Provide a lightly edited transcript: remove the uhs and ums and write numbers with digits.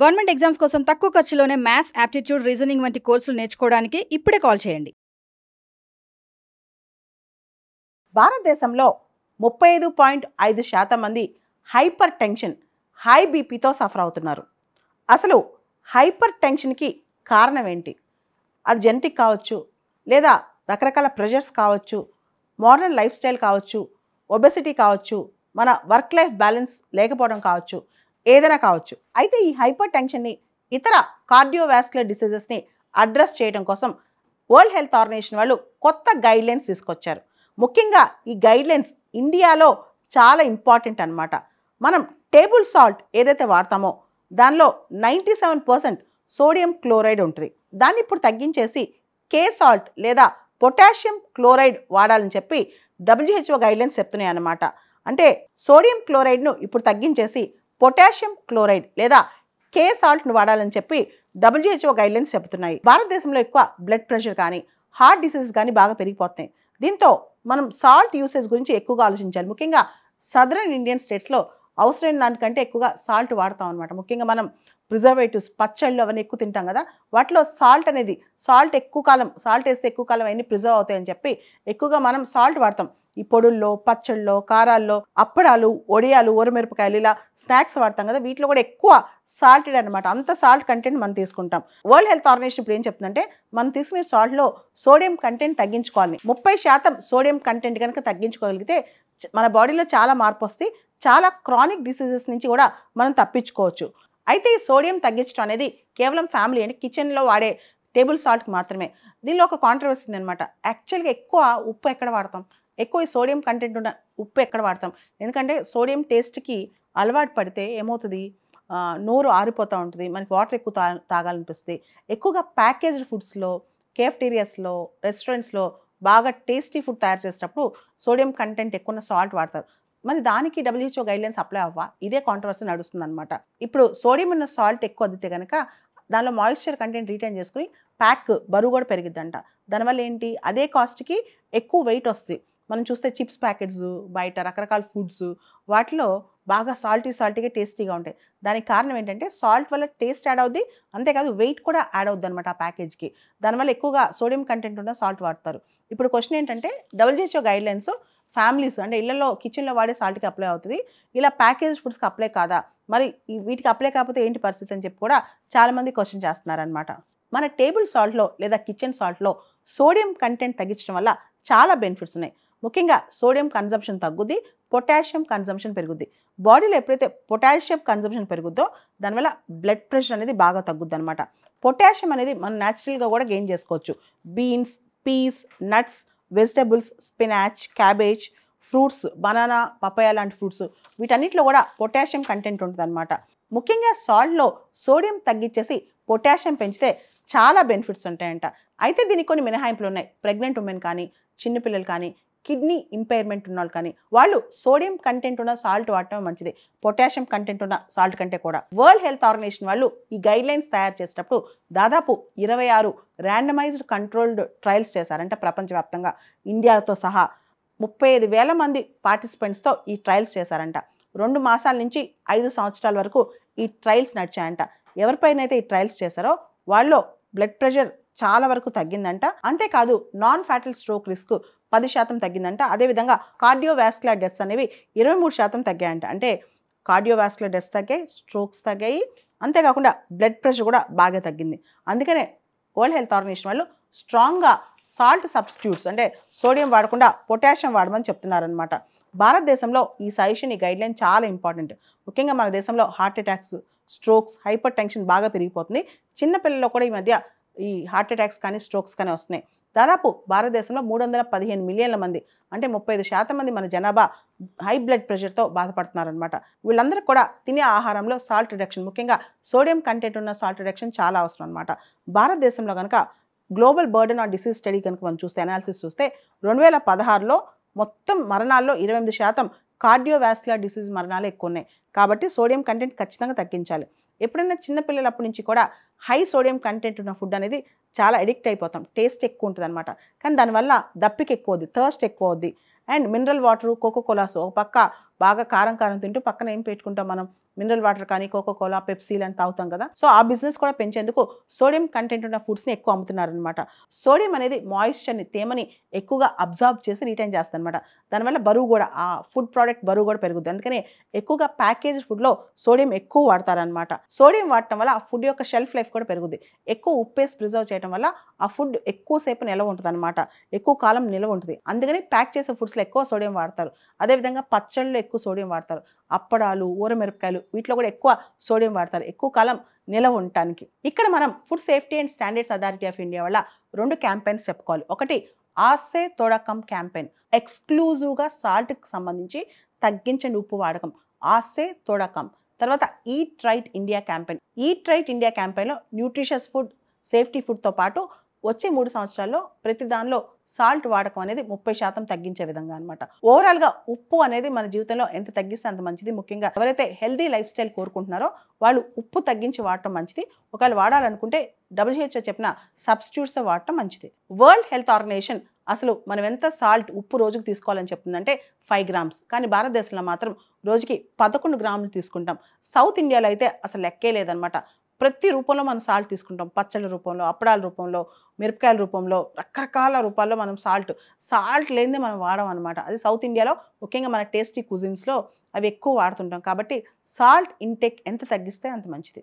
Government exams కోసం తక్కువ ఖర్చులోనే maths, aptitude, reasoning వంటి కోర్సులు నేర్చుకోవడానికి ఇప్పుడే కాల్ చేయండి. భారతదేశంలో 35.5% మంది హైపర్ టెన్షన్, హై బీపీతో సఫర్ అవుతున్నారు. అసలు హైపర్ టెన్షన్కి కారణం ఏంటి? అది జెనెటిక్ కావచ్చు, లేదా రకరకాల ప్రెషర్స్ కావచ్చు, మోడర్న్ లైఫ్ స్టైల్ కావచ్చు, ఒబెసిటీ కావచ్చు, మన వర్క్ లైఫ్ బ్యాలెన్స్ లేకపోవడం కావచ్చు, ఏదైనా కావచ్చు. అయితే ఈ హైపర్ టెన్షన్ని, ఇతర కార్డియోవాస్కులర్ డిసీజెస్ని అడ్రస్ చేయడం కోసం వరల్డ్ హెల్త్ ఆర్గనైజేషన్ వాళ్ళు కొత్త గైడ్లైన్స్ తీసుకొచ్చారు. ముఖ్యంగా ఈ గైడ్లైన్స్ ఇండియాలో చాలా ఇంపార్టెంట్ అన్నమాట. మనం టేబుల్ సాల్ట్ ఏదైతే వాడతామో దానిలో 97% సోడియం క్లోరైడ్ ఉంటుంది. దాన్ని ఇప్పుడు తగ్గించేసి కే సాల్ట్ లేదా పొటాషియం క్లోరైడ్ వాడాలని చెప్పి WHO గైడ్లైన్స్ చెప్తున్నాయి అన్నమాట. అంటే సోడియం క్లోరైడ్ను ఇప్పుడు తగ్గించేసి పొటాషియం క్లోరైడ్ లేదా కే సాల్ట్ను వాడాలని చెప్పి WHO గైడ్లైన్స్ చెప్తున్నాయి. భారతదేశంలో ఎక్కువ బ్లడ్ ప్రెషర్ కానీ, హార్ట్ డిసీజెస్ కానీ బాగా పెరిగిపోతున్నాయి. దీంతో మనం సాల్ట్ యూసేజ్ గురించి ఎక్కువగా ఆలోచించాలి. ముఖ్యంగా సదరన్ ఇండియన్ స్టేట్స్లో అవసరమైన దానికంటే ఎక్కువగా సాల్ట్ వాడతాం అనమాట. ముఖ్యంగా మనం ప్రిజర్వేటివ్స్, పచ్చళ్ళు అవన్నీ ఎక్కువ తింటాం కదా, వాటిలో సాల్ట్ వేస్తే ఎక్కువ కాలం అవన్నీ ప్రిజర్వ్ అవుతాయని చెప్పి ఎక్కువగా మనం సాల్ట్ వాడతాం. ఈ పొడుల్లో, పచ్చళ్ళలో, కారాల్లో, అప్పడాలు, ఒడియాలు, ఊరమిరపకాయలు ఇలా స్నాక్స్ వాడతాం కదా, వీటిలో కూడా ఎక్కువ సాల్టెడ్ అనమాట. అంత సాల్ట్ కంటెంట్ మనం తీసుకుంటాం. వరల్డ్ హెల్త్ ఆర్గనైజేషన్ ఇప్పుడు ఏం చెప్తుందంటే మనం తీసుకునే సాల్ట్లో సోడియం కంటెంట్ తగ్గించుకోవాలి. 30% సోడియం కంటెంట్ కనుక తగ్గించుకోగలిగితే మన బాడీలో చాలా మార్పు వస్తుంది. చాలా క్రానిక్ డిసీజెస్ నుంచి కూడా మనం తప్పించుకోవచ్చు. అయితే ఈ సోడియం తగ్గించడం అనేది కేవలం ఫ్యామిలీ అంటే కిచెన్లో వాడే టేబుల్ సాల్ట్కి మాత్రమే. దీనిలో ఒక కాంట్రవర్సీ ఉందన్నమాట. యాక్చువల్గా ఎక్కువ ఉప్పు ఎక్కడ వాడతాం, ఎక్కువ ఈ సోడియం కంటెంట్ ఉన్న ఉప్పు ఎక్కడ వాడతాం? ఎందుకంటే సోడియం టేస్ట్కి అలవాటు పడితే ఏమవుతుంది, నోరు ఆరిపోతూ ఉంటుంది, మనకి వాటర్ ఎక్కువ తాగాలనిపిస్తుంది. ఎక్కువగా ప్యాకేజ్డ్ ఫుడ్స్లో, కేఫ్టీరియాస్లో, రెస్టారెంట్స్లో బాగా టేస్టీ ఫుడ్ తయారు చేసేటప్పుడు సోడియం కంటెంట్ ఎక్కువ ఉన్న సాల్ట్ వాడతారు. మరి దానికి WHO గైడ్లైన్స్ అప్లై అవ్వా? ఇదే కాంట్రవర్సీ నడుస్తుంది అనమాట. ఇప్పుడు సోడియం ఉన్న సాల్ట్ ఎక్కువ అద్దితే కనుక దానిలో మాయిశ్చర్ కంటెంట్ రీటైన్ చేసుకుని ప్యాక్ బరువు కూడా పెరిగిద్దంట. దానివల్ల ఏంటి, అదే కాస్ట్కి ఎక్కువ వెయిట్ వస్తుంది. మనం చూస్తే చిప్స్ ప్యాకెట్స్, బయట రకరకాల ఫుడ్స్, వాటిలో బాగా సాల్టీగా టేస్టీగా ఉంటాయి. దానికి కారణం ఏంటంటే సాల్ట్ వల్ల టేస్ట్ యాడ్ అవుద్ది, అంతేకాదు వెయిట్ కూడా యాడ్ అవుద్ది అనమాట ఆ ప్యాకేజ్కి. దానివల్ల ఎక్కువగా సోడియం కంటెంట్ ఉన్న సాల్ట్ వాడతారు. ఇప్పుడు క్వశ్చన్ ఏంటంటే WHO గైడ్లైన్స్ ఫ్యామిలీస్ అంటే ఇళ్లలో కిచెన్లో వాడే సాల్ట్కి అప్లై అవుతుంది, ఇలా ప్యాకేజ్ ఫుడ్స్కి అప్లై కాదా, మరి వీటికి అప్లై కాకపోతే ఏంటి పరిస్థితి అని చెప్పి కూడా చాలామంది క్వశ్చన్ చేస్తున్నారనమాట. మన టేబుల్ సాల్ట్లో లేదా కిచెన్ సాల్ట్లో సోడియం కంటెంట్ తగ్గించడం వల్ల చాలా బెనిఫిట్స్ ఉన్నాయి. ముఖ్యంగా సోడియం కన్జంప్షన్ తగ్గుద్ది, పొటాషియం కన్జంప్షన్ పెరుగుద్ది. బాడీలో ఎప్పుడైతే పొటాషియం కన్జంప్షన్ పెరుగుద్దో దానివల్ల బ్లడ్ ప్రెషర్ అనేది బాగా తగ్గుద్ది అనమాట. పొటాషియం అనేది మనం న్యాచురల్గా కూడా గెయిన్ చేసుకోవచ్చు. Beans, peas, nuts, vegetables, spinach, cabbage, fruits, banana, papaya లాంటి ఫ్రూట్స్, వీటన్నిటిలో కూడా పొటాషియం కంటెంట్ ఉంటుంది అనమాట. ముఖ్యంగా సాల్ట్లో సోడియం తగ్గించేసి పొటాషియం పెంచితే చాలా బెనిఫిట్స్ ఉంటాయంట. అయితే దీనికి కొన్ని మినహాయింపులు ఉన్నాయి. ప్రెగ్నెంట్ ఉమెన్ కానీ, చిన్నపిల్లలు కానీ, కిడ్నీ ఇంపైర్మెంట్ ఉన్న వాళ్ళు కానీ, వాళ్ళు సోడియం కంటెంట్ ఉన్న సాల్ట్ వాడటం మంచిది, పొటాషియం కంటెంట్ ఉన్న సాల్ట్ కంటే కూడా. వరల్డ్ హెల్త్ ఆర్గనైజేషన్ వాళ్ళు ఈ గైడ్లైన్స్ తయారు చేసేటప్పుడు దాదాపు 26 ర్యాండమైజ్డ్ కంట్రోల్డ్ ట్రయల్స్ చేశారు. అంటే ప్రపంచవ్యాప్తంగా ఇండియాతో సహా 35,000 మంది పార్టిసిపెంట్స్తో ఈ ట్రయల్స్ చేశారంట. 2 మాసాల నుంచి 5 సంవత్సరాల వరకు ఈ ట్రయల్స్ నడిచాయంట. ఎవరిపైన అయితే ఈ ట్రయల్స్ చేశారో వాళ్ళు బ్లడ్ ప్రెషర్ చాలా వరకు తగ్గిందంట. అంతేకాదు నాన్ ఫ్యాటల్ స్ట్రోక్ రిస్క్ 10% తగ్గిందంట. అదేవిధంగా కార్డియోవాస్కులర్ డెత్స్ అనేవి 23% తగ్గాయంట. అంటే కార్డియోవాస్కులర్ డెత్స్ తగ్గాయి, స్ట్రోక్స్ తగ్గాయి, అంతేకాకుండా బ్లడ్ ప్రెషర్ కూడా బాగా తగ్గింది. అందుకనే వరల్డ్ హెల్త్ ఆర్గనైజేషన్ వాళ్ళు స్ట్రాంగ్గా సాల్ట్ సబ్స్టిట్యూట్స్ అంటే సోడియం వాడకుండా పొటాషియం వాడమని చెప్తున్నారనమాట. భారతదేశంలో ఈ సజెషన్, ఈ గైడ్లైన్ చాలా ఇంపార్టెంట్. ముఖ్యంగా మన దేశంలో heart attacks, strokes, hyper tension బాగా పెరిగిపోతుంది. చిన్నపిల్లల్లో కూడా ఈ మధ్య ఈ హార్ట్ అటాక్స్ కానీ, స్ట్రోక్స్ కానీ వస్తున్నాయి. దాదాపు భారతదేశంలో 315 మిలియన్ల మంది అంటే 35% మంది మన జనాభా హై బ్లడ్ ప్రెషర్తో బాధపడుతున్నారనమాట. వీళ్ళందరికీ కూడా తినే ఆహారంలో సాల్ట్ రిడక్షన్, ముఖ్యంగా సోడియం కంటెంట్ ఉన్న సాల్ట్ రిడక్షన్ చాలా అవసరం అనమాట. భారతదేశంలో కనుక global burden on disease study కనుక మనం చూస్తే, అనాలిసిస్ చూస్తే 2016లో మొత్తం మరణాల్లో 28% కార్డియోవాస్కులర్ డిసీజ్ మరణాలు ఎక్కువ ఉన్నాయి. కాబట్టి సోడియం కంటెంట్ ఖచ్చితంగా తగ్గించాలి. ఎప్పుడైనా చిన్నపిల్లలప్పటి నుంచి కూడా హై సోడియం కంటెంట్ ఉన్న ఫుడ్ అనేది చాలా అడిక్ట్ అయిపోతాం. టేస్ట్ ఎక్కువ ఉంటుంది అనమాట. కానీ దానివల్ల దప్పిక ఎక్కువ అవుద్ది, థర్స్ట్ ఎక్కువ అవుద్ది. అండ్ మినరల్ వాటర్, కోకోకోలాస్ ఒక పక్క బాగా కారం కారం తింటూ పక్కన ఏం పెట్టుకుంటాం మనం, మినరల్ వాటర్ కానీ కోకో కోలా పెప్సీ అని తాగుతాం కదా. సో ఆ బిజినెస్ కూడా పెంచేందుకు సోడియం కంటెంట్ ఉన్న ఫుడ్స్ని ఎక్కువ అమ్ముతున్నారనమాట. సోడియం అనేది మాయిశ్చర్ని, తేమని ఎక్కువగా అబ్జార్బ్ చేసి రిటైన్ చేస్తుంది అనమాట. దానివల్ల బరువు కూడా, ఆ ఫుడ్ ప్రోడక్ట్ బరువు కూడా పెరుగుతుంది. అందుకని ఎక్కువగా ప్యాకేజ్ ఫుడ్లో సోడియం ఎక్కువ వాడతారనమాట. సోడియం వాడటం వల్ల ఆ ఫుడ్ యొక్క షెల్ఫ్ లైఫ్ కూడా పెరుగుద్ది. ఎక్కువ ఉప్పేసి ప్రిజర్వ్ చేయడం వల్ల ఆ ఫుడ్ ఎక్కువసేపు నిల్వ ఉంటుంది అనమాట, ఎక్కువ కాలం నిల్వ ఉంటుంది. అందుకని ప్యాక్ చేసే ఫుడ్స్లో ఎక్కువ సోడియం వాడతారు. అదేవిధంగా పచ్చళ్ళలో ఎక్కువ సోడియం వాడతారు. అప్పడాలు, ఊరమిరపకాయలు వీటిలో కూడా ఎక్కువ సోడియం వాడతారు ఎక్కువ కాలం నిల్వ ఉండటానికి. ఇక్కడ మనం food safety and standards authority of India వల్ల 2 క్యాంపెయిన్స్ చెప్పుకోవాలి. ఒకటి ఆసే తోడా కమ్ క్యాంపెయిన్, ఎక్స్క్లూజివ్గా సాల్ట్కి సంబంధించి తగ్గించండి ఉప్పు వాడకం, ఆసే తోడా కమ్. తర్వాత eat right India campaign. Eat right India క్యాంపెయిన్లో న్యూట్రిషియస్ ఫుడ్, సేఫ్టీ ఫుడ్తో పాటు వచ్చే 3 సంవత్సరాల్లో ప్రతి దానిలో సాల్ట్ వాడకం అనేది 30% తగ్గించే విధంగా అనమాట. ఓవరాల్గా ఉప్పు అనేది మన జీవితంలో ఎంత తగ్గిస్తే అంత మంచిది. ముఖ్యంగా ఎవరైతే హెల్దీ లైఫ్ స్టైల్ కోరుకుంటున్నారో వాళ్ళు ఉప్పు తగ్గించి వాడటం మంచిది. ఒకవేళ వాడాలనుకుంటే WHO చెప్పిన సబ్స్టిట్యూట్స్ వాడటం మంచిది. వరల్డ్ హెల్త్ ఆర్గనైజేషన్ అసలు మనం ఎంత సాల్ట్, ఉప్పు రోజుకు తీసుకోవాలని చెప్తుందంటే 5 గ్రామ్స్. కానీ భారతదేశంలో మాత్రం రోజుకి 11 గ్రాములు తీసుకుంటాం. సౌత్ ఇండియాలో అయితే అసలు లెక్కే లేదనమాట. ప్రతి రూపంలో మనం సాల్ట్ తీసుకుంటాం. పచ్చళ్ళ రూపంలో, అప్పడాల రూపంలో, మిరపకాయల రూపంలో, రకరకాల రూపాల్లో మనం సాల్ట్ లేనిదే మనం వాడం అనమాట. అది సౌత్ ఇండియాలో ముఖ్యంగా మన టేస్టీ కుజిన్స్లో అవి ఎక్కువ వాడుతుంటాం. కాబట్టి సాల్ట్ ఇంటేక్ ఎంత తగ్గిస్తే అంత మంచిది.